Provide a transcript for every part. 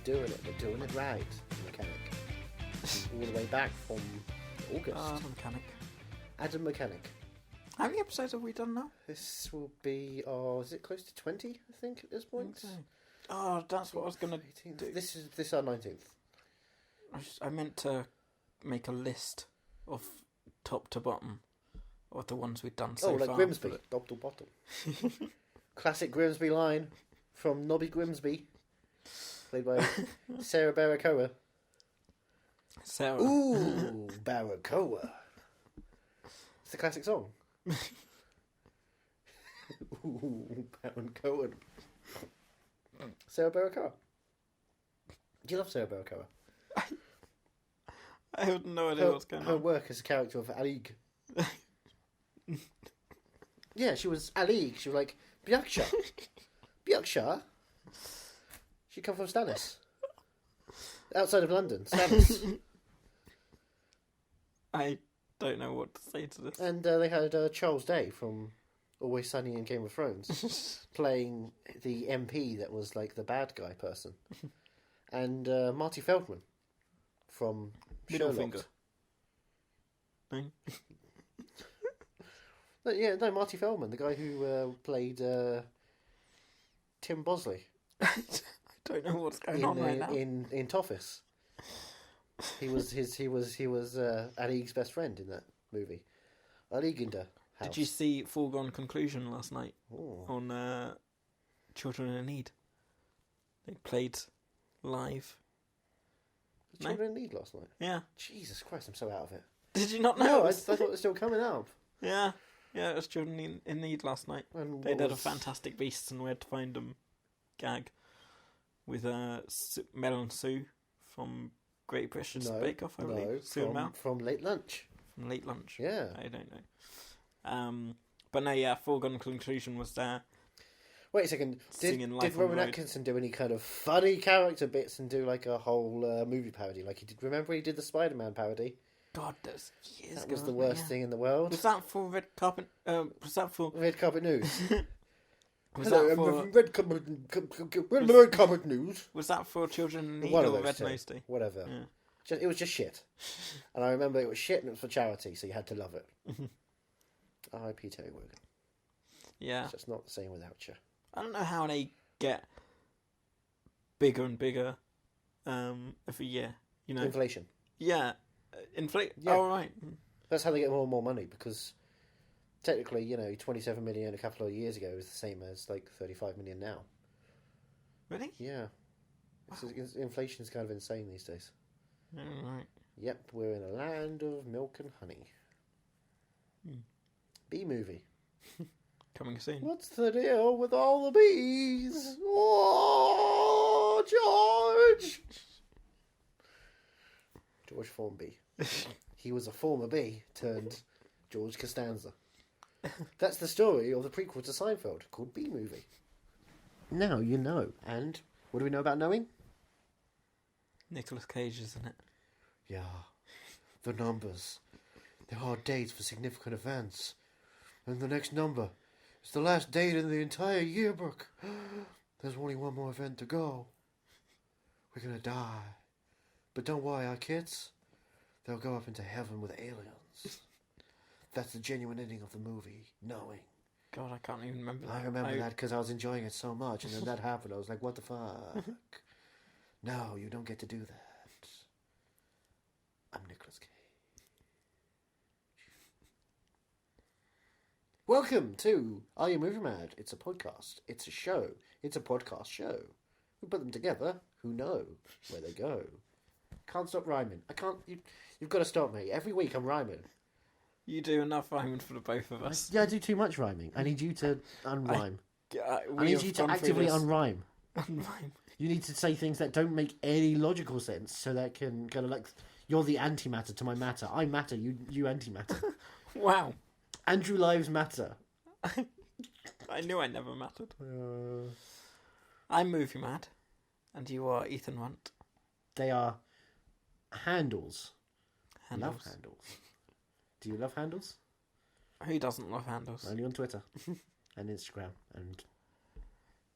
doing it. They're doing it right. Mechanic. All the way back from August. Mechanic. Adam Mechanic. How many episodes have we done now? This will be, is it close to 20, I think, at this point? Okay. Oh, that's what I was going to do. This is our 19th. I meant to make a list of top to bottom of the ones we've done so far. Oh, like Grimsby, top to bottom. Classic Grimsby line from Nobby Grimsby, played by Sarah Bareilles. Sarah. Ooh, Bareilles. It's a classic song. Ooh, Bareilles. Sarah Bareilles. Do you love Sarah Bareilles? I have no idea what's going on. Her work as a character of Alig. Yeah, she was Alig. She was like, Byaksha. She come from Stannis. Outside of London. Stannis. I don't know what to say to this. And they had Charles Day from Always Sunny in Game of Thrones playing the MP that was like the bad guy person. And Marty Feldman from Middle Sherlock. finger. No, Marty Feldman, the guy who played Tim Bosley. I don't know what's going on right now. In Toffis. He was Alig's best friend in that movie. Alig in the house. Did you see Foregone Conclusion last night on Children in Need? They played live. Children in Need last night? Yeah. Jesus Christ, I'm so out of it. Did you not know? No, I thought it was still coming up. Yeah, it was Children in Need last night. And They did a Fantastic Beasts and Where to Find Them gag with Mel and Sue from Great British Bake Off, I believe. From Late Lunch. From Late Lunch. Yeah. I don't know. But no, yeah, Foregone Conclusion was there. Wait a second. Did Rowan Atkinson do any kind of funny character bits and do like a whole movie parody like he did? Remember he did the Spider-Man parody? God, that's years ago. That was the worst thing in the world. Was that for Red Carpet? Was that for Red Carpet News? that for Red Carpet News? Was that for Children in Need One or of Red those Nose Day? Whatever. Yeah. It was just shit. And I remember it was shit and it was for charity, so you had to love it. R.I.P. Terry Wogan. Yeah. It's just not the same without you. I don't know how they get bigger and bigger every year. You know, Inflation. Yeah, inflate. Yeah. Oh right. That's how they get more and more money because technically, 27 million a couple of years ago is the same as like 35 million now. Really? Yeah. Inflation is kind of insane these days. Right. Yep, we're in a land of milk and honey. Bee movie. Coming soon. What's the deal with all the bees? Oh, George! George Formby. He was a former bee turned George Costanza. That's the story of the prequel to Seinfeld called Bee Movie. Now you know. And what do we know about knowing? Nicolas Cage, isn't it? Yeah. The numbers. There are dates for significant events. And the next number is the last date in the entire yearbook. There's only one more event to go. We're gonna die. But don't worry, our kids, they'll go up into heaven with aliens. That's the genuine ending of the movie, knowing. God, I can't even remember that. I remember that because I was enjoying it so much, and then that happened. I was like, what the fuck? No, you don't get to do that. I'm Nicolas Cage. Welcome to Are You Movie Mad? It's a podcast. It's a show. It's a podcast show. We put them together. Who know where they go? Can't stop rhyming. I can't. You've got to stop me. Every week I'm rhyming. You do enough rhyming for the both of us. Yeah, I do too much rhyming. I need you to unrhyme. I need you to gone through actively this. unrhyme. Unrhyme. You need to say things that don't make any logical sense, so that can kind of like you're the antimatter to my matter. I matter. You antimatter. Wow. Andrew Lives Matter. I knew I never mattered. I'm Movie Mad, and you are Ethan Runt. They are handles. Handles. Love handles. Do you love handles? Who doesn't love handles? Only on Twitter and Instagram and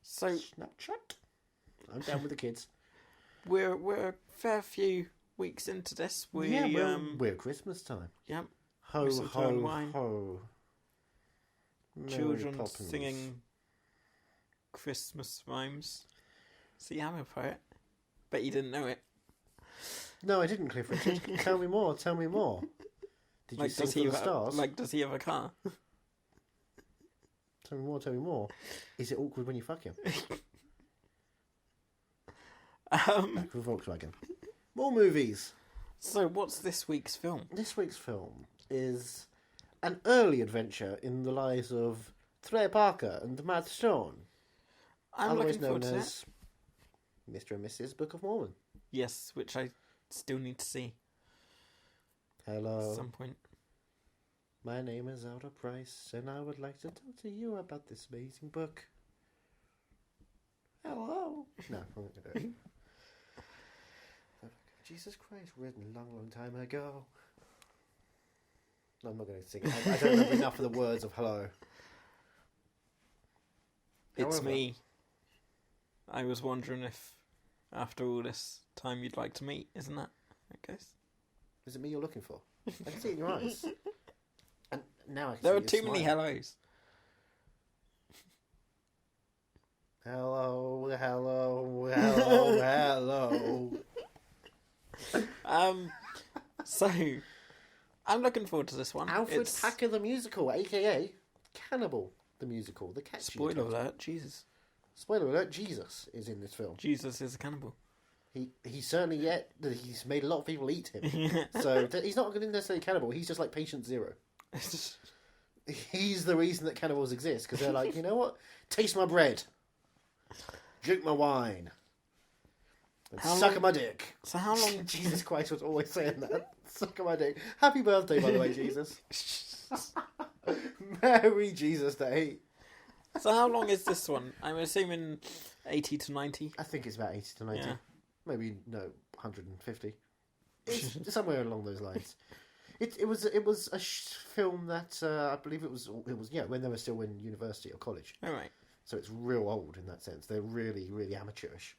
So Snapchat. I'm down with the kids. we're a fair few weeks into this. We're Christmas time. Yep. Ho, Mistletoe ho, and wine. ho. Children Mary Poppins. singing Christmas rhymes. See, I'm a poet. Bet you didn't know it. No, I didn't, Cliff Richard. Tell me more, tell me more. Did you sing for the stars? Does he have a car? Tell me more, tell me more. Is it awkward when you fuck him? Back with Volkswagen. More movies. So, what's this week's film? This week's film is an early adventure in the lives of Trey Parker and Matt Stone. I'm otherwise looking forward known to as Mr. and Mrs. Book of Mormon. Yes, which I still need to see Hello. at some point. My name is Alda Price, and I would like to talk to you about this amazing book. Hello. No, I'm not going to do it. Jesus Christ, written a long, long time ago. No, I'm not going to sing it. I don't remember enough of the words of hello. It's However, me. I was wondering if, after all this time, you'd like to meet. Isn't that the case? Is it me you're looking for? I can see it in your eyes. And now I can There see are you too many smile. hellos. Hello, hello, hello, hello. So, I'm looking forward to this one. Alfred Packer the musical, aka Cannibal the musical, the catchy. Spoiler alert, Jesus. Spoiler alert, Jesus is in this film. Jesus is a cannibal. He's certainly he's made a lot of people eat him. So he's not going to necessarily cannibal, he's just like patient zero. He's the reason that cannibals exist, because they're like, you know what? Taste my bread. Drink my wine. And suck my dick. So how long... Jesus Christ was always saying that. Suck my dick. Happy birthday, by the way, Jesus. Merry Jesus Day. So how long is this one? I'm assuming 80 to 90. I think it's about 80 to 90. Yeah. Maybe, no, 150. It's somewhere along those lines. It was a film that I believe it was when they were still in university or college. All right. So it's real old in that sense. They're really, really amateurish.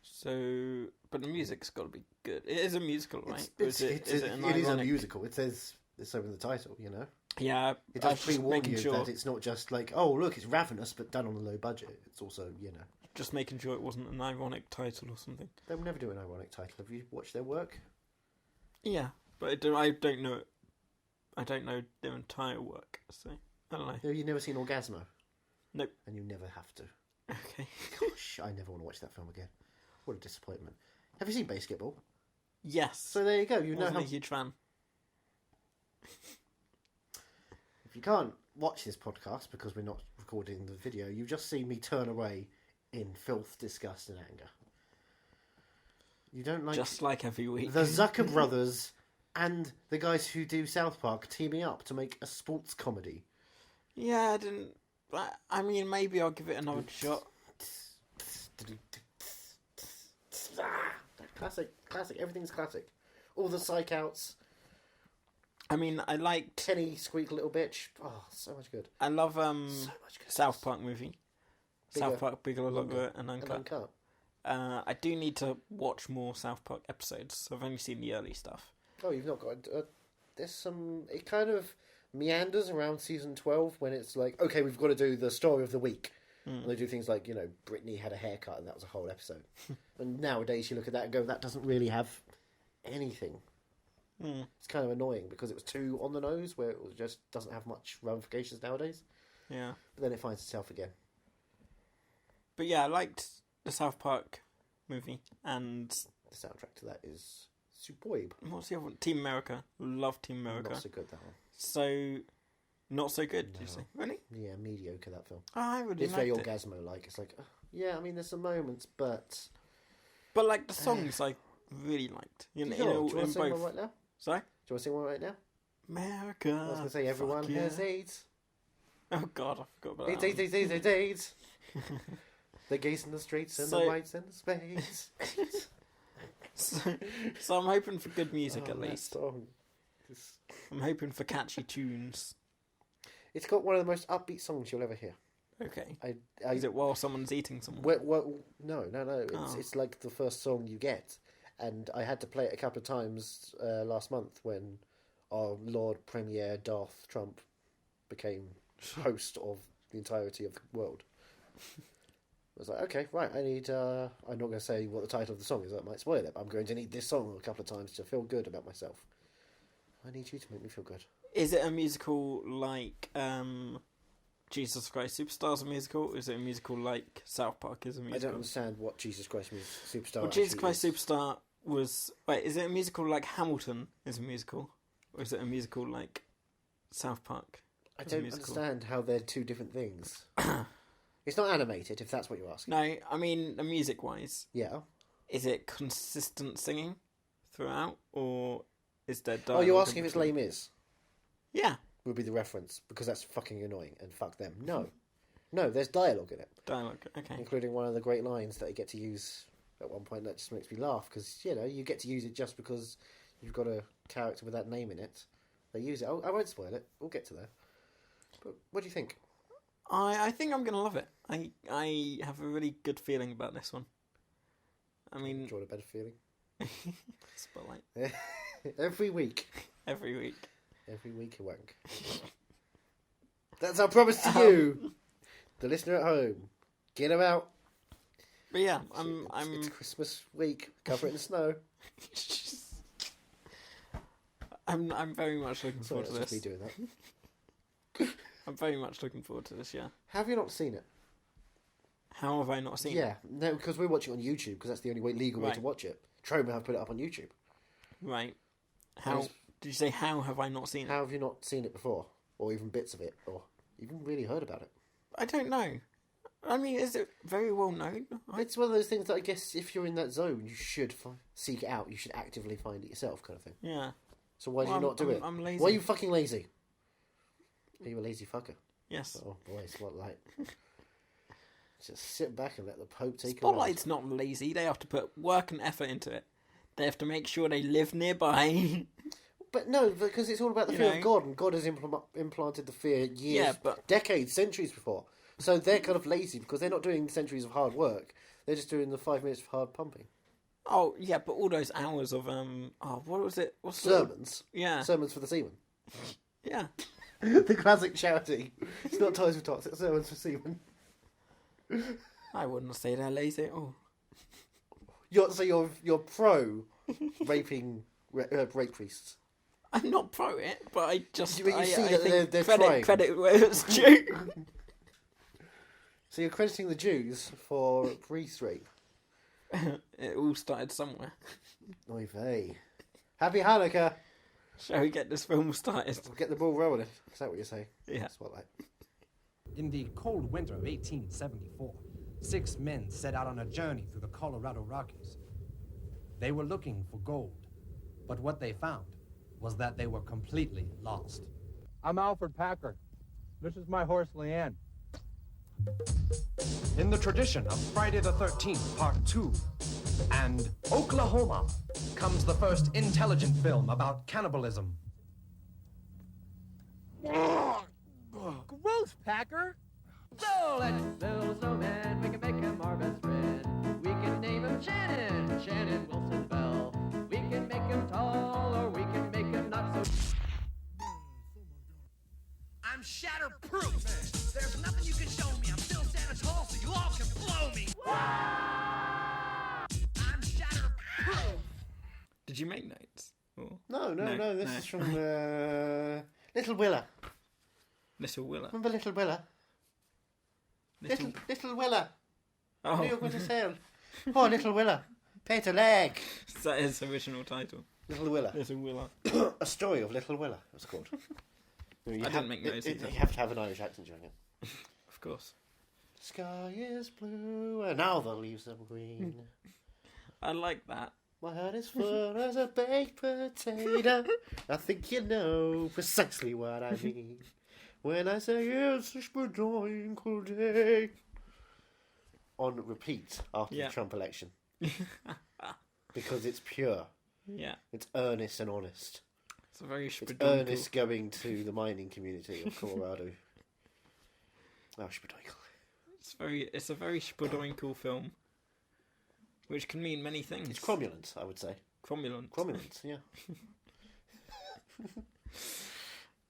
So, but the music's got to be good. It is a musical, right? It is a musical. It says it's over the title, you know. Yeah, it does pre-warn you that it's not just like, oh look, it's ravenous, but done on a low budget. It's also, you know, just making sure it wasn't an ironic title or something. They will never do an ironic title. Have you watched their work? Yeah, but I don't know. I don't know their entire work, so I don't know. Have you never seen Orgasmo? Nope. And you never have to. Okay. Gosh, I never want to watch that film again. What a disappointment. Have you seen Basketball? Yes. So there you go. You know Wasn't how... a huge fan. If you can't watch this podcast because we're not recording the video, you've just seen me turn away in filth, disgust and anger. You don't like... Just like every week. The Zucker brothers and the guys who do South Park teaming up to make a sports comedy. Yeah, I didn't... I mean, maybe I'll give it another shot. Classic. Everything's classic. All the psych outs. I mean, I liked Kenny Squeak Little Bitch. Oh, so much good. I love so much good. South Park movie. South Park, Bigger, Longer, and Uncut. I do need to watch more South Park episodes. I've only seen the early stuff. Oh, you've not got... there's some... It kind of meanders around season 12 when it's like, okay, we've got to do the story of the week. And they do things like, you know, Britney had a haircut and that was a whole episode. And nowadays you look at that and go, that doesn't really have anything. It's kind of annoying because it was too on the nose where it just doesn't have much ramifications nowadays. Yeah. But then it finds itself again. But yeah, I liked the South Park movie and... The soundtrack to that is superb. What's the other one? Team America. Love Team America. Not so good, that one. So... Not so good, No. did you say? Really? Yeah, mediocre, that film. Oh, I really It's liked very it. Orgasmo-like. It's like, yeah, I mean, there's some moments, but... But like the songs I really liked. Do you want to sing one right now? Sorry? Do you want to sing one right now? America. I was going to say, everyone fuck yeah. has AIDS. Oh god, I forgot about AIDS. The gays in the streets and the whites in the space. So I'm hoping for good music at least. Song. I'm hoping for catchy tunes. It's got one of the most upbeat songs you'll ever hear. Okay. Is it while someone's eating something? No. It's like the first song you get, and I had to play it a couple of times last month when our Lord Premier Darth Trump became host of the entirety of the world. I was like, okay, right, I need... I'm not going to say what the title of the song is, that might spoil it, but I'm going to need this song a couple of times to feel good about myself. I need you to make me feel good. Is it a musical like Jesus Christ Superstar is a musical? Or is it a musical like South Park is a musical? I don't understand what Jesus Christ Superstar Well, Jesus Christ Superstar was... Wait, is it a musical like Hamilton is a musical? Or is it a musical like South Park? I don't understand how they're two different things. It's not animated, if that's what you're asking. No, I mean, music-wise. Yeah. Is it consistent singing throughout, or is there dialogue? Oh, you're asking if it's Les Mis? Yeah. Would be the reference, because that's fucking annoying, and fuck them. No. No, there's dialogue in it. Dialogue, okay. Including one of the great lines that I get to use at one point that just makes me laugh, because, you get to use it just because you've got a character with that name in it. They use it. I won't spoil it. We'll get to there. But what do you think? I think I'm going to love it. I have a really good feeling about this one. I mean... Do you want a better feeling? Spotlight. Every week. Every week. Every week a wank. That's our promise to you, the listener at home. Get them out. But yeah, It's Christmas week. Cover it in snow. I'm very much looking forward to this. Me doing that. I'm very much looking forward to this, yeah. Have you not seen it? How have I not seen it? Yeah, no, because we're watching it on YouTube, because that's the only legal way to watch it. Troma have put it up on YouTube. Right. How... Did you say, how have I not seen it? How have you not seen it before? Or even bits of it? Or even really heard about it? I don't know. I mean, is it very well known? It's one of those things that I guess if you're in that zone, you should seek it out. You should actively find it yourself, kind of thing. Yeah. So why do you not do it? I'm lazy. Why are you fucking lazy? Are you a lazy fucker? Yes. Oh boy, Spotlight. Just sit back and let the Pope take Spotlight's not lazy. They have to put work and effort into it. They have to make sure they live nearby. But no, because it's all about the fear of God, and God has implanted the fear decades, centuries before. So they're kind of lazy because they're not doing centuries of hard work. They're just doing the 5 minutes of hard pumping. Oh, yeah, but all those hours of, what was it? Sermons? Yeah. Sermons for the seamen. Yeah. The classic charity. It's not Ties with Tots, it's Sermons for Seamen. I wouldn't say they're lazy at all. You're pro raping rape priests. I'm not pro it, but I just But you see that they're trying. Credit where it's due. So you're crediting the Jews for priest rape. It all started somewhere. Oy vey. Happy Hanukkah! Shall we get this film started? We'll get the ball rolling. Is that what you're saying? Yeah. Spotlight. In the cold winter of 1874, 6 men set out on a journey through the Colorado Rockies. They were looking for gold, but what they found was that they were completely lost. I'm Alfred Packer. This is my horse, Leanne. In the tradition of Friday the 13th, Part 2, and Oklahoma, comes the first intelligent film about cannibalism. Gross, Packer! So let's build a snowman, we can make him our best friend. We can name him Shannon, Shannon Wilson Bell. We can make him tall, or we can make him not so... I'm shatterproof. There's nothing you can show me. I'm still standing tall, so you all can blow me. I'm shatterproof. Did you make notes? Or... No. This is from Little Willa. Little Willa. Remember Little Willa? Little Willa. Oh. Who are you going to sell? Oh, Little Willa. Peter Leg. Is that his original title? Little Willa. Little Willa. A Story of Little Willa, it's called. I didn't make notes either. You have to have an Irish accent during it. Of course. Sky is blue and now the leaves are green. I like that. My heart is full as a baked potato. I think you know precisely what I mean when I say it's a spring day. On repeat after the Trump election. Because it's pure. Yeah. It's earnest and honest. It's a very It's earnest going to the mining community of Colorado. Oh, spedeukel. It's a very Spodwinkle film, which can mean many things. It's cromulent, I would say. Cromulent. Cromulent, yeah.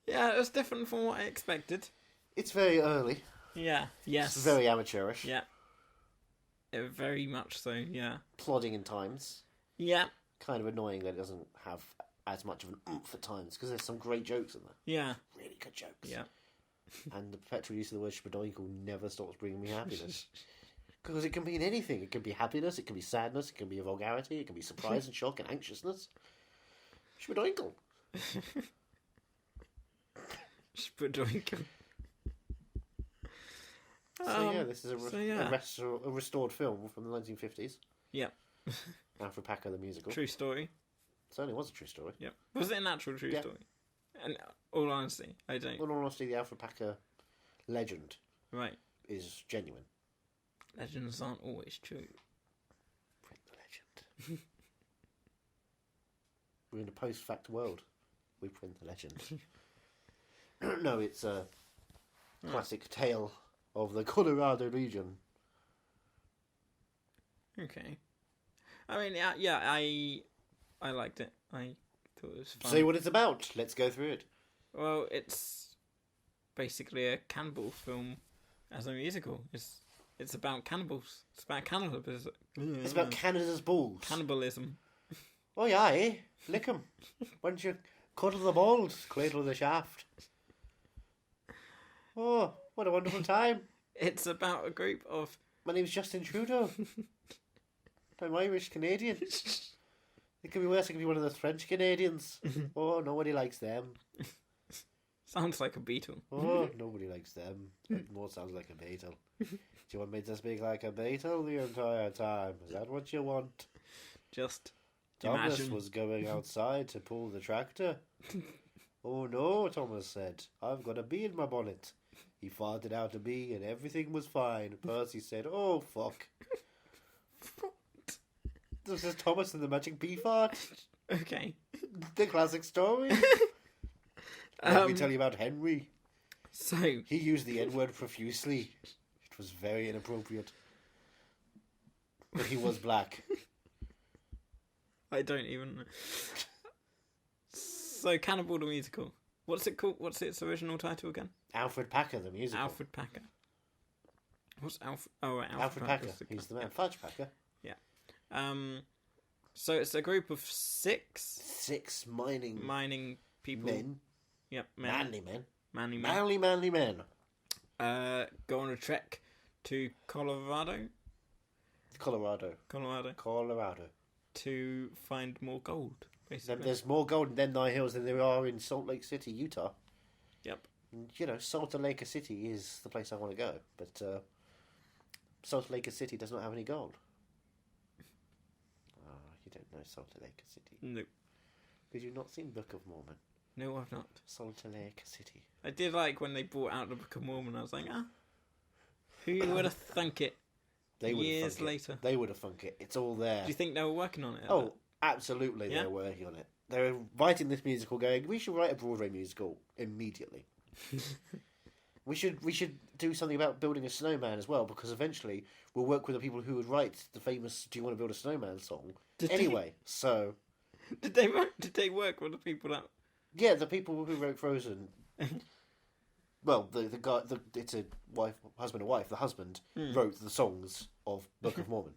Yeah, it was different from what I expected. It's very early. Yeah. Yes. It's very amateurish. Yeah. Very much so. Yeah. Plodding in times. Yeah. Kind of annoying that it doesn't have as much of an oomph at times, because there's some great jokes in there. Yeah. Really good jokes. Yeah. And the perpetual use of the word Spodwinkle never stops bringing me happiness. Because it can mean anything. It can be happiness, it can be sadness, it can be a vulgarity, it can be surprise and shock and anxiousness. Spodwinkle. Spodwinkle. So yeah, this is a restored film from the 1950s. Yeah. Alfred Packer, the musical. True story. It certainly was a true story. Yeah. Was it an actual true story? And all honesty, I don't. In all honesty, the Alfred Packer legend Right. is genuine. Legends aren't always true. Print the legend. We're in a post-fact world. We print the legend. No, it's a classic tale of the Colorado region. Okay. I mean, yeah, I liked it. I thought it was fun. Say what it's about. Let's go through it. Well, it's basically a cannibal film as a musical. It's about cannibals. It's about cannibalism. It's about Canada's balls. Cannibalism. Oh yeah, eh? Lick 'em. Why don't you cuddle the balls, cradle the shaft? Oh, what a wonderful time. It's about a group of... My name's Justin Trudeau. I'm Irish Canadian. It could be worse. It could be one of those French Canadians. Oh, nobody likes them. Sounds like a beetle. Oh, nobody likes them. It more sounds like a beetle. Do you want me to speak like a beetle the entire time? Is that what you want? Just Thomas imagine. was going outside to pull the tractor. Oh no, Thomas said. I've got a bee in my bonnet. He farted out a bee and everything was fine. Percy said, oh fuck. This is Thomas and the magic bee fart. Okay. The classic story. Let me tell you about Henry. So... He used the N-word profusely. It was very inappropriate. But he was black. I don't even know. So, Cannibal the musical. What's it called? What's its original title again? Alfred Packer, the musical. Alfred Packer. What's Alfred? Oh, right, Alfred Packer. Packer's He's the man. yeah. Fudge Packer. Yeah. So it's a group of six 6 mining people. men. Yep, men. Manly men. Manly men. Manly men. Go on a trek to Colorado. Colorado. To find more gold, basically. There's more gold in Denai Hills than there are in Salt Lake City, Utah. Yep. And, you know, Salt Lake City is the place I want to go, but Salt Lake City does not have any gold. You don't know Salt Lake City. No. Did you not seen Book of Mormon? No, I've not. Salt Lake City. I did like when they brought out the Book of Mormon. I was like, who would have thunk it? They would Years have thunk later. They would have thunk it. It's all there. Do you think they were working on it? Oh, absolutely, Yeah? they were working on it. They were writing this musical, going, we should write a Broadway musical immediately. we should do something about building a snowman as well, because eventually we'll work with the people who would write the famous "Do You Want to Build a Snowman" song. So Did they work with the people that? yeah, the people who wrote Frozen. Well, the guy, it's a husband and wife. The husband wrote the songs of Book of Mormon,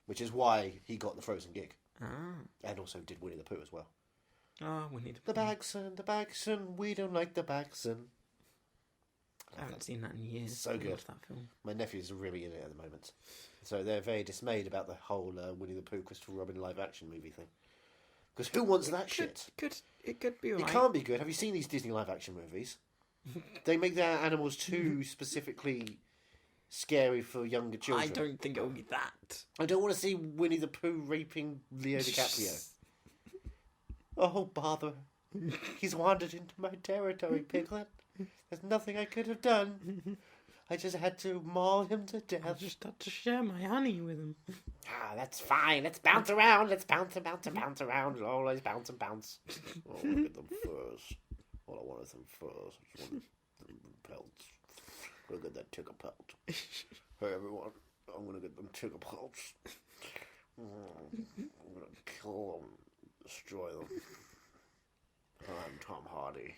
which is why he got the Frozen gig, and also did Winnie the Pooh as well. Oh, we need The Bagson, we don't like the Bagson. I haven't seen that in years. So I good. love that film. My nephews are really in it at the moment, so they're very dismayed about the whole Winnie the Pooh, Christopher Robin live action movie thing. Because who wants that shit? It could be right. It can't be good. Have you seen these Disney live action movies? They make their animals too specifically scary for younger children. I don't think it'll be that. I don't want to see Winnie the Pooh raping Leo DiCaprio. Oh, bother. He's wandered into my territory, Piglet. There's nothing I could have done. I just had to maul him to I death. just had to share my honey with him. That's fine. Let's bounce around. Let's bounce around. Always bounce and bounce. Oh, look at them furs. All I want is some furs. I just want them pelts. Look at that ticker pelt. Hey everyone, I'm gonna get them ticker pelts. I'm gonna kill them, destroy them. I'm Tom Hardy.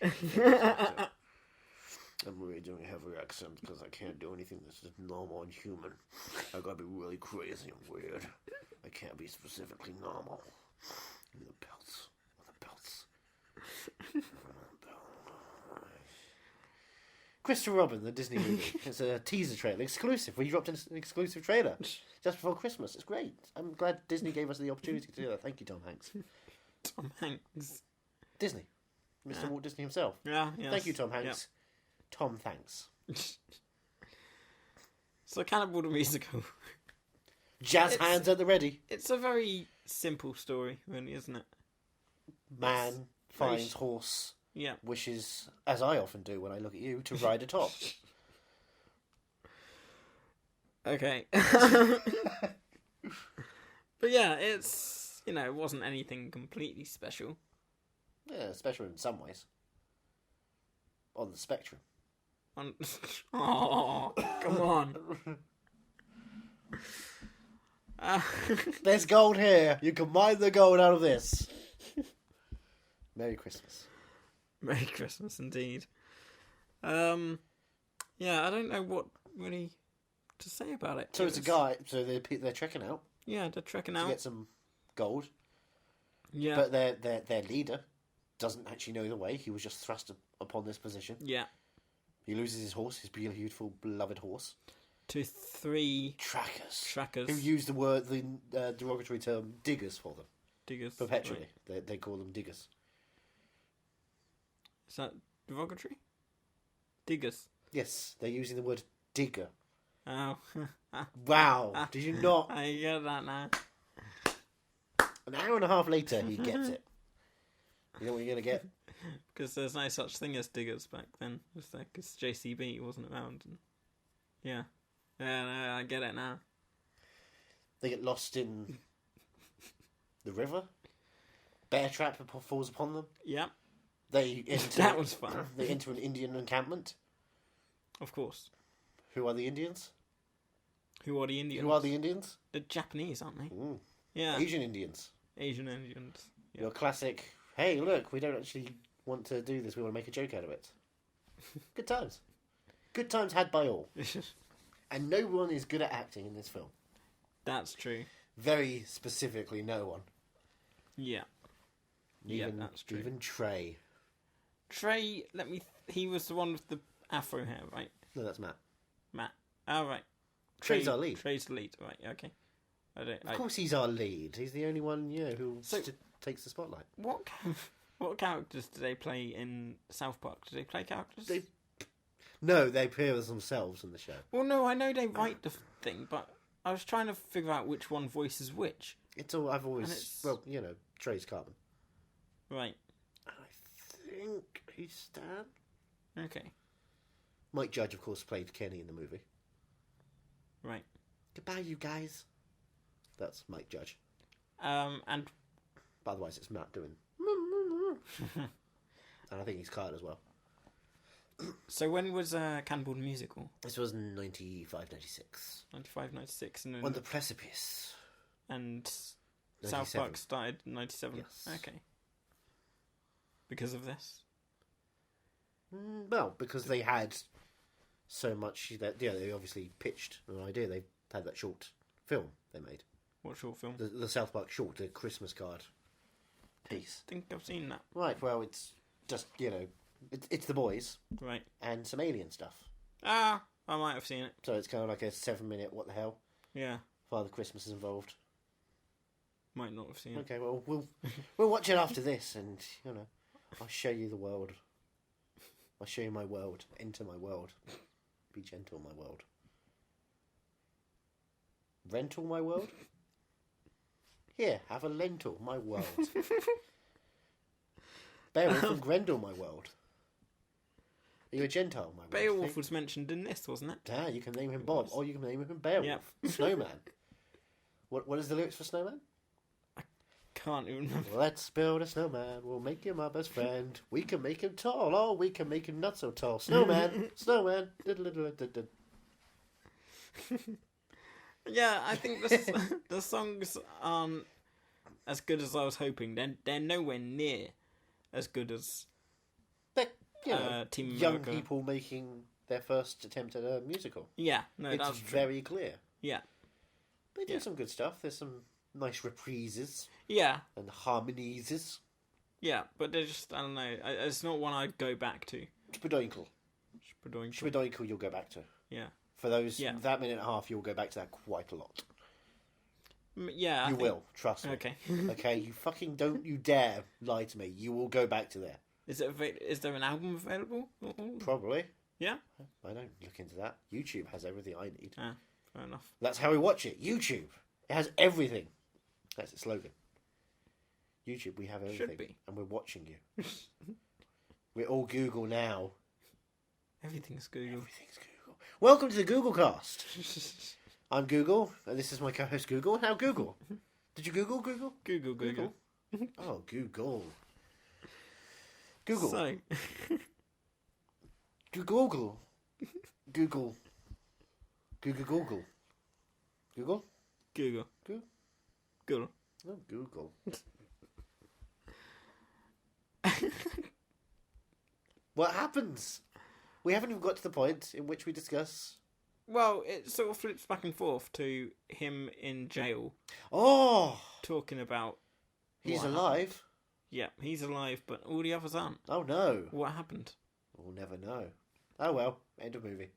I'm really doing heavy accents because I can't do anything that's just normal and human. I gotta be really crazy and weird. I can't be specifically normal. And the belts. Christopher Robin, the Disney movie. It's a teaser trailer, exclusive. We dropped an exclusive trailer just before Christmas. It's great. I'm glad Disney gave us the opportunity to do that. Thank you, Tom Hanks. Tom Hanks. Disney. Mr. Walt Disney himself. Yeah, yes. Thank you, Tom Hanks. Yep. Tom, thanks. So Cannibal the Musical. Jazz hands at the ready. It's a very simple story, really, isn't it? Man finds horse. Yeah. Wishes, as I often do when I look at you, to ride atop. Okay. But yeah, it's, it wasn't anything completely special. Yeah, special in some ways. On the spectrum. Oh, come on. There's gold here. You can mine the gold out of this. Merry Christmas. Merry Christmas, indeed. Yeah, I don't know what really to say about it. So it's a guy. So they're trekking out. Yeah, they're trekking to out. get some gold. Yeah. But their leader doesn't actually know the way. He was just thrust upon this position. Yeah. He loses his horse, his beautiful, beloved horse. To 3 trackers. Who use the derogatory term diggers for them. Diggers. Perpetually. Right. They call them diggers. Is that derogatory? Diggers. Yes, they're using the word digger. Oh. Wow. Did you not? I get that now. An hour and a half later, he gets it. You know what you're going to get? Because there's no such thing as diggers back then. Because JCB wasn't around. And... Yeah. Yeah, no, I get it now. They get lost in the river. Bear trap falls upon them. Yep. That was fun. They enter an Indian encampment. Of course. Who are the Indians? Who are the Indians? Who are the Indians? They're Japanese, aren't they? Mm. Yeah. Asian Indians. Asian Indians. Yep. Your classic, hey, look, we don't actually want to do this. We want to make a joke out of it. Good times. Good times had by all. And no one is good at acting in this film. That's true. Very specifically, no one. Yeah. That's true. Even Trey. Trey, he was the one with the afro hair, right? No, that's Matt. Oh, right. Trey's our lead. Trey's the lead, right, okay. Of course he's our lead. He's the only one, who takes the spotlight. What characters do they play in South Park? Do they play characters? No, they appear as themselves in the show. Well, no, I know they write the thing, but I was trying to figure out which one voices which. It's all, Trey's Cartman. Right. I think he's Stan. Okay. Mike Judge, of course, played Kenny in the movie. Right. Goodbye, you guys. That's Mike Judge. And... But otherwise, it's Matt doing... And I think he's Kyle as well. So when was Cannibal the Musical? This was 95, 96. 95, 96. And then... On the precipice. And 97. South Park started in 97? Yes. Okay. Because of this? Well, because they had so much that they obviously pitched an idea. They had that short film they made. What short film? The South Park short, the Christmas card piece. I think I've seen that. Right, well, it's just, it's the boys. Right. And some alien stuff. I might have seen it. So it's kind of like a 7-minute what the hell. Yeah. Father Christmas is involved. Might not have seen it. Okay, well, we'll watch it after this and, I'll show you the world. I'll show you my world. Enter my world. Be gentle, my world. Rental, my world? Here, have a lentil, my world. Beowulf and Grendel, my world. Are you a Gentile, my world? Beowulf was mentioned in this, wasn't it? Ah, you can name him Bob, or you can name him Beowulf. Yep. Snowman. What is the lyrics for Snowman? can't even remember. Let's build a snowman. We'll make him our best friend. We can make him tall. Oh, we can make him not so tall. Snowman. Snowman. Yeah, I think the songs aren't as good as I was hoping. They're nowhere near as good as Team young America. people making their first attempt at a musical. Yeah, no, It's that's true. very clear. Yeah, They do some good stuff. There's some nice reprises yeah, and harmonies. yeah. But they're just, I don't know. It's not one I'd go back to. Spadoinkle. Spadoinkle. Spadoinkle you'll go back to. Yeah. For those, Yeah. that minute and a half, you'll go back to that quite a lot. Yeah, I You think- will, trust me. Okay. Okay, you fucking don't you dare lie to me. You will go back to there. Is there an album available? Probably. Yeah. I don't look into that. YouTube has everything I need. Ah, fair enough. That's how we watch it. YouTube. It has everything. That's its slogan. YouTube, we have everything. Should be. And we're watching you. We're all Google now. Everything's Google. Everything's Google. Welcome to the Google Cast. I'm Google, and this is my co-host Google. How Google? Did you Google? Google. Oh, Google. Google. So, Google. Google. Google. Google? Google. Google? Google. No, Google. What happens? We haven't even got to the point in which we discuss... Well, it sort of flips back and forth to him in jail Oh! talking about. He's what alive. happened. Yeah, he's alive, but all the others aren't. Oh no. What happened? We'll never know. Oh well, end of movie.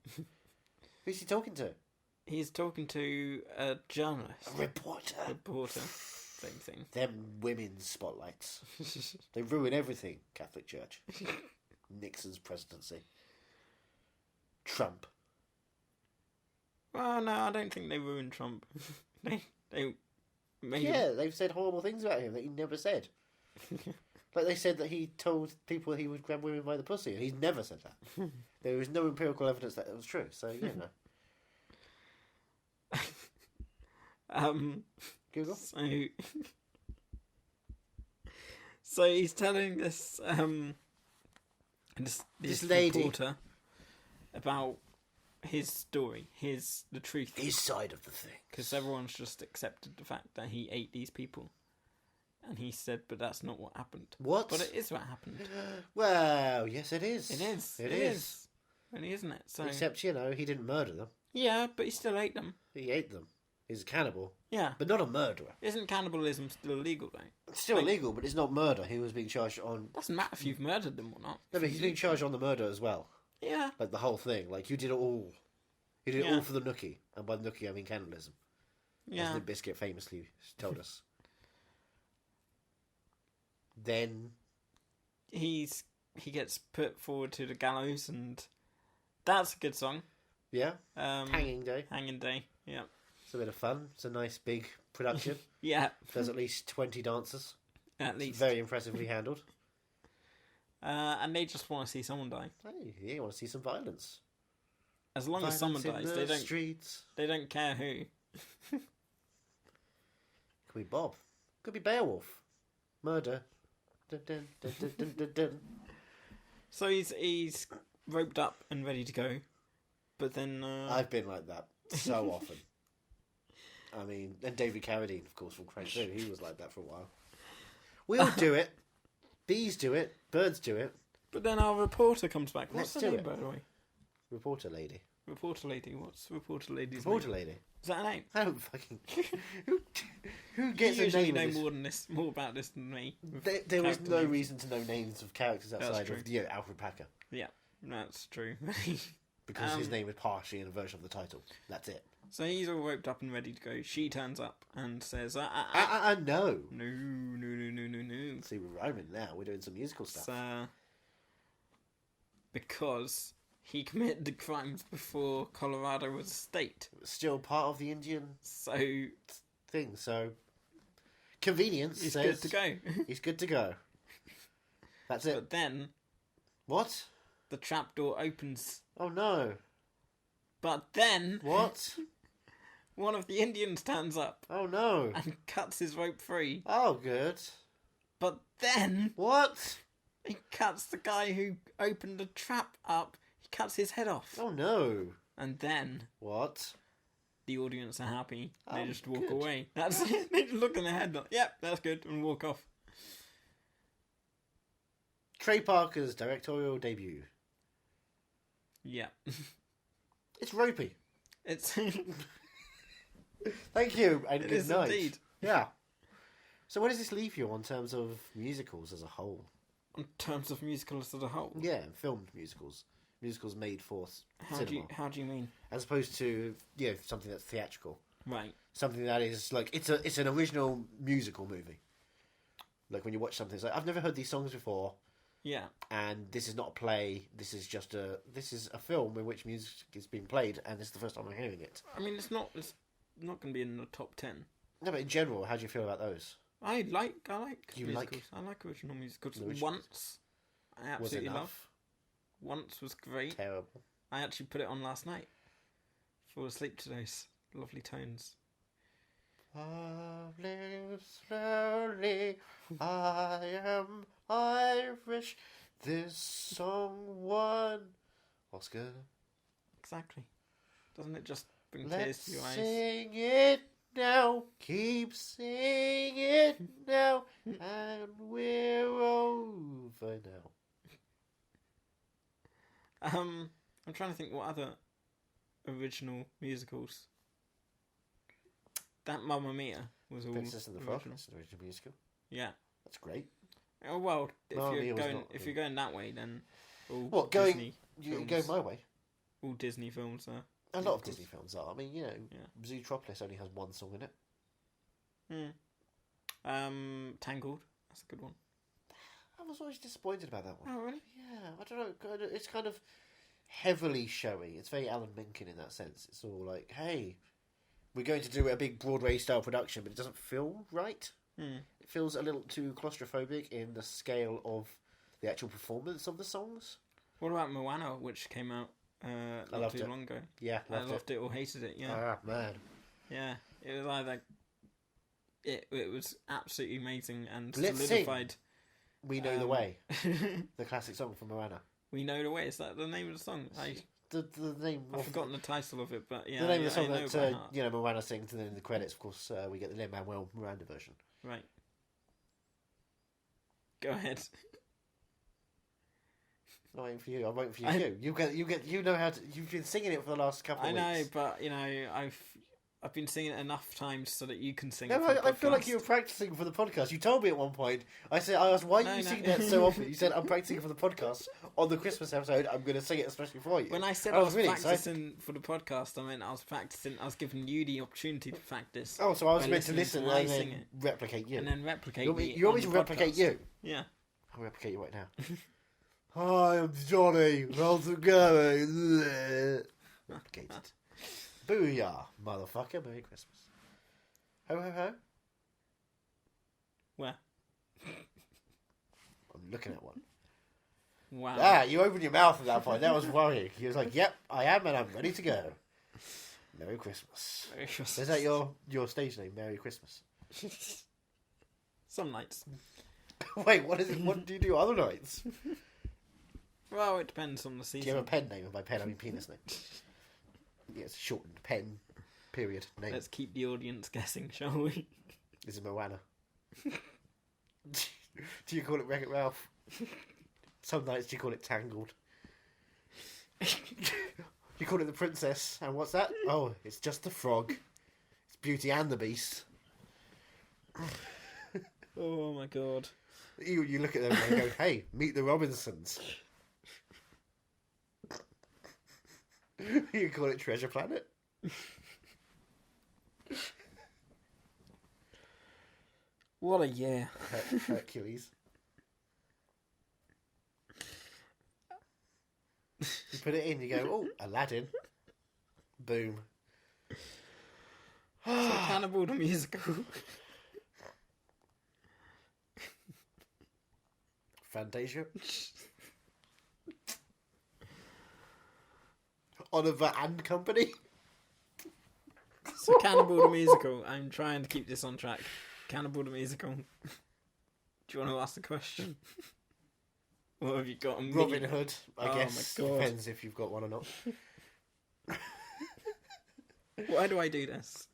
Who's he talking to? He's talking to a journalist. A reporter. Reporter. Same thing. Them women's spotlights. They ruin everything, Catholic Church. Nixon's presidency. Trump. Well, no, I don't think they ruined Trump. they made him. Yeah, they've said horrible things about him that he never said. Like they said that he told people he would grab women by the pussy, and he's never said that. There is no empirical evidence that it was true, so you know. Google? So he's telling this this lady reporter about his story, the truth, His side of the thing. because everyone's just accepted the fact that he ate these people, and he said, "But that's not what happened." What? But it is what happened. Well, yes, it is. It is. It is. Really, isn't it? So Except, you know, he didn't murder them. yeah, but he still ate them. He ate them. He's a cannibal, Yeah. but not a murderer. Isn't cannibalism still illegal though? It's still illegal, but it's not murder. He was being charged on... Doesn't matter if you've murdered them or not. No, but he's being charged on the murder as well. Yeah. Like, the whole thing. Like, you did it all. You did it Yeah. all for the nookie. And by nookie, I mean cannibalism. As Yeah. Limp Bizkit famously told us. Then... He gets put forward to the gallows, and that's a good song. Yeah. Hanging Hanging Day. Day. Yeah. It's a bit of fun. It's a nice big production. Yeah. There's at least 20 dancers. At It's least. very impressively handled. And they just want to see someone die. Hey, yeah, you want to see some violence. As long as someone Violence dies, in they the don't. streets. They don't care who. Could be Bob. Could be Beowulf. Murder. Dun, dun, dun, dun, dun, dun, dun. So he's roped up and ready to go, but then I've been like that so often. I mean, and David Carradine, of course, from Crank 2, he was like that for a while. We all do it. Bees do it. Birds do it. But then our reporter comes back. What's Let's her do name, it. by the way? Reporter lady. Reporter lady. What's reporter lady's Reporter name? lady. Is that her name? I don't fucking... who gets You a usually name? know of this? more about this than me. There was Character no names. reason to know names of characters outside true. of Alfred Packer. Yeah, that's true. Because his name is partially in a version of the title. That's it. So he's all roped up and ready to go. She turns up and says, No. No. See, we're rhyming now. We're doing some musical stuff. It's, because he committed the crimes before Colorado was a state. It was still part of the Indian So thing, so... Convenience he's says good to go. he's good to go. That's it. But then What? the trapdoor opens. Oh no. But then... What? one of the Indians turns up Oh no. and cuts his rope free. Oh, good. But then What? he cuts the guy who opened the trap up. He cuts his head off. Oh no. And then What? the audience are happy. They Oh, just walk good. away. That's it. They just look in their head like, yep, that's good, and walk off. Trey Parker's directorial debut. Yeah. It's ropey. It's Thank you, and It good is night. indeed. Yeah. So where does this leave you on terms of musicals as a whole? in terms of musicals as a whole. Yeah, filmed musicals. Musicals made for cinema. How do you mean? As opposed to, something that's theatrical. Right. Something that is like, it's an original musical movie. Like when you watch something, it's like, I've never heard these songs before, Yeah. and this is not a play, this is a film in which music is being played, and this is the first time I'm hearing it. I mean, it's not going to be in the top 10. No, but in general, how do you feel about those? I like You musicals. I like original musicals. Originals. Once, I Was absolutely enough? love. Once was great. Terrible. I actually put it on last night. Fall asleep to those lovely tones. I live slowly, I am Irish, this song won Oscar. Exactly. Doesn't it just bring Let's tears to your eyes? sing it now, keep singing it now, and we're over now. I'm trying to think what other original musicals. That Mamma Mia was all Princess and the Frog, original. it's an original musical. Yeah. That's great. Oh well, Mamma Mia was not, if you're going that way, then all What, going, Disney you can films, go my way? all Disney films are A lot of musicals. Disney films are. I mean, Zootropolis only has one song in it. Tangled. That's a good one. I was always disappointed about that one. Oh really? Yeah, I don't know. It's kind of heavily showy. It's very Alan Menken in that sense. It's all like, hey, we're going to do a big Broadway-style production, but it doesn't feel right. It feels a little too claustrophobic in the scale of the actual performance of the songs. What about Moana, which came out not loved too it. long ago? Yeah, I loved it or hated it. Yeah, Ah, man. yeah. It was either it was absolutely amazing and Let's solidified. We Know the Way. The classic song from Moana. We Know the Way. Is that the name of the song? The name I've of forgotten the title of it, but yeah, the name of the I song know that by heart. Moana sings, and then in the credits, of course, we get the Lin-Manuel Miranda version. Right. Go ahead. I'm waiting for you. I'm waiting for you. You know how to. You've been singing it for the last couple I of know, weeks. but I've been singing it enough times so that you can sing No, it. For the I feel like podcast. you were practicing for the podcast. You told me at one point. I asked, why do you sing that so often? You said, I'm practicing for the podcast. On the Christmas episode, I'm going to sing it especially for you. When I said And I was really practicing for the podcast, I meant I was practicing. I was giving you the opportunity to practice. Oh, so I was by meant to listening listen to and I sing then it. replicate you. And then replicate you want me. you want on me to the replicate podcast. you? Yeah. I'll replicate you right now. Hi, I'm Johnny. How's it going? Replicated. Booyah, motherfucker. Merry Christmas. Ho, ho, ho. Where? I'm looking at one. Wow. Ah, you opened your mouth at that point. That was worrying. He was like, yep, I am, and I'm ready to go. Merry Christmas. Merry Christmas. Is that your stage name, Merry Christmas? Some nights. Wait, what is it? What do you do other nights? Well, it depends on the Do season. you have a pen name? And by pen, I mean penis name. Yeah, it's shortened pen, period, name. Let's keep the audience guessing, shall we? This is Moana. Do you call it Wreck-It Ralph? Some nights do you call it Tangled? You call it the Princess, and what's that? Oh, it's just the frog. It's Beauty and the Beast. Oh my god. You look at them and go, hey, meet the Robinsons. You call it Treasure Planet? What a year. Hercules. You put it in, you go, oh, Aladdin. Boom. So Cannibal the musical. Fantasia. Oliver and Company. So Cannibal the Musical. I'm trying to keep this on track. Cannibal the Musical. Do you want to ask the question? What have you got on me? Robin Hood, I guess. My God. Depends if you've got one or not. Why do I do this?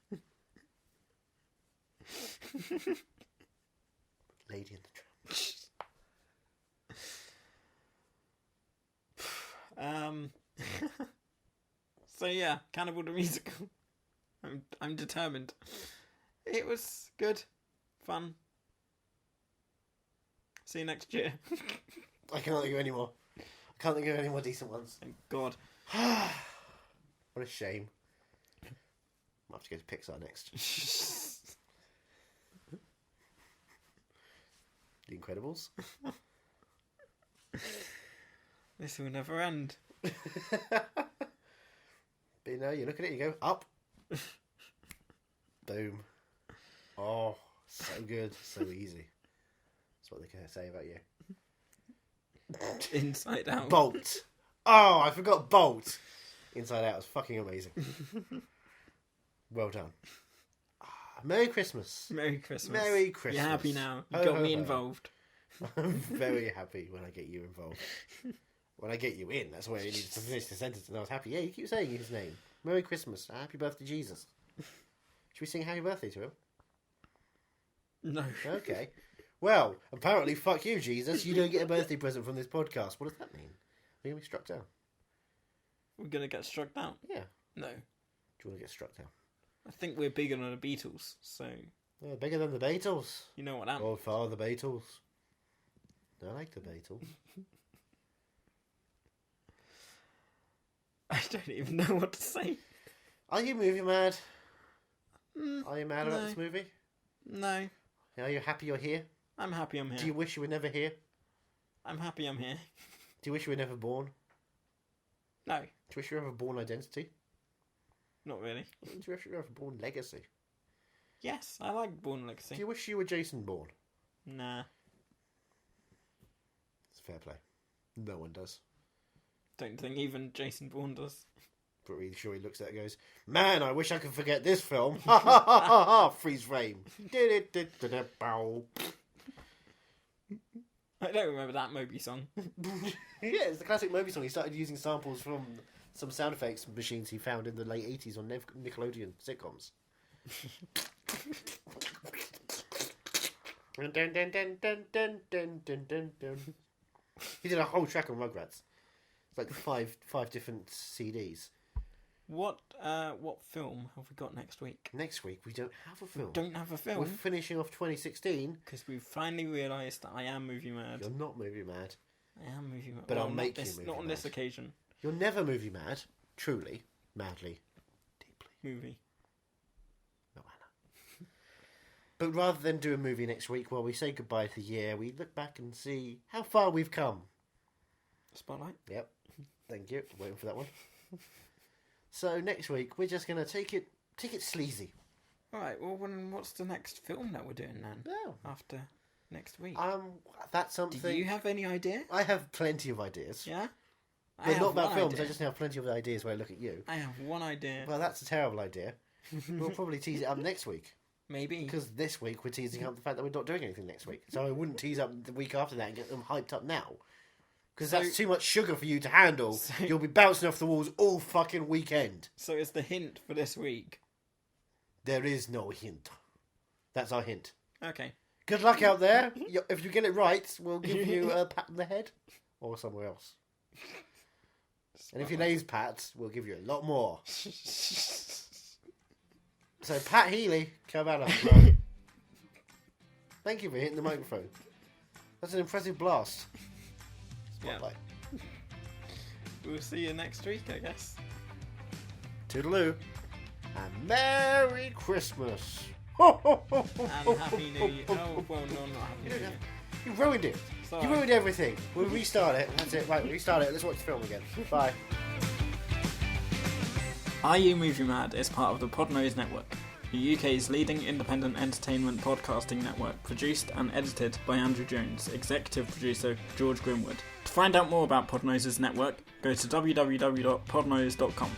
Lady and the Tramp. So yeah, Cannibal the Musical. I'm determined. It was good, fun. See you next year. I can't think of any more. I can't think of any more decent ones. Thank God. What a shame. I'll have to go to Pixar next. The Incredibles. This will never end. But you know, you look at it, you go, up. Boom. Oh, so good, so easy. That's what they can say about you. Inside Out. Bolt. Oh, I forgot Bolt. Inside Out was fucking amazing. Well done. Merry Christmas. Merry Christmas. Merry Christmas. You're happy now. You Ho, got ho, me ho. involved. I'm very happy when I get you involved. When I get you in, that's where you need to finish the sentence. And I was happy. Yeah, you keep saying his name. Merry Christmas. Happy birthday, Jesus. Should we sing happy birthday to him? No. Okay. Well, apparently, fuck you, Jesus. You don't get a birthday present from this podcast. What does that mean? We're going to be struck down. We're going to get struck down? Yeah. No. Do you want to get struck down? I think we're bigger than the Beatles, so... Yeah, bigger than the Beatles. You know what that Oh, far the Beatles. I like the Beatles. I don't even know what to say. Are you movie mad? Are you mad about no. this movie? No. Are you happy you're here? I'm happy I'm here. Do you wish you were never here? I'm happy I'm here. Do you wish you were never born? No. Do you wish you were ever born identity? Not really. Do you wish you were ever born legacy? Yes, I like Born Legacy. Do you wish you were Jason Bourne? Nah. It's fair play. No one does. Don't think even Jason Bourne does. Pretty sure he looks at it and goes, man, I wish I could forget this film. Ha ha ha ha ha. Freeze frame. Bow. I don't remember that Moby song. Yeah, it's the classic Moby song. He started using samples from some sound effects machines he found in the late 80s on Nickelodeon sitcoms. Dun, dun, dun, dun, dun, dun, dun, dun, dun. He did a whole track on Rugrats. It's like five different CDs. What film have we got next week? Next week we don't have a film. Don't have a film. We're finishing off 2016 because we've finally realised that I am movie mad. You're not movie mad. I am movie mad. But well, I'll make you this, movie Not on mad. this occasion. You're never movie mad. Truly, madly, deeply. Movie. No, Anna. But rather than do a movie next week while we say goodbye to the year, we look back and see how far we've come. Spotlight. Yep. Thank you. Waiting for that one. So next week we're just gonna take it sleazy. All right. Well, what's the next film that we're doing then? No. After next week. That's something. Do you have any idea? I have plenty of ideas. Yeah. They're not about one films. idea. I just have plenty of ideas when I look at you. I have one idea. Well, that's a terrible idea. We'll probably tease it up next week. Maybe. Because this week we're teasing up the fact that we're not doing anything next week. So I wouldn't tease up the week after that and get them hyped up now. Because that's too much sugar for you to handle. You'll be bouncing off the walls all fucking weekend. So it's the hint for this week. There is no hint. That's our hint. Okay. Good luck out there. If you get it right, we'll give you a pat on the head. Or somewhere else. And if your name's Pat, we'll give you a lot more. So Pat Healy, come at us, bro. Thank you for hitting the microphone. That's an impressive blast. Spotlight. Yeah. We'll see you next week, I guess. Toodaloo. And Merry Christmas. Ho, ho, ho, ho, And Happy New Year. Oh, well, no, not Happy New Year. You ruined it. Sorry. You ruined everything. We'll restart it. That's it. Right, restart it. Let's watch the film again. Bye. Are You Movie Mad is part of the Podnose Network, the UK's leading independent entertainment podcasting network, produced and edited by Andrew Jones, executive producer George Grimwood. To find out more about Podnose's network, go to www.podnose.com.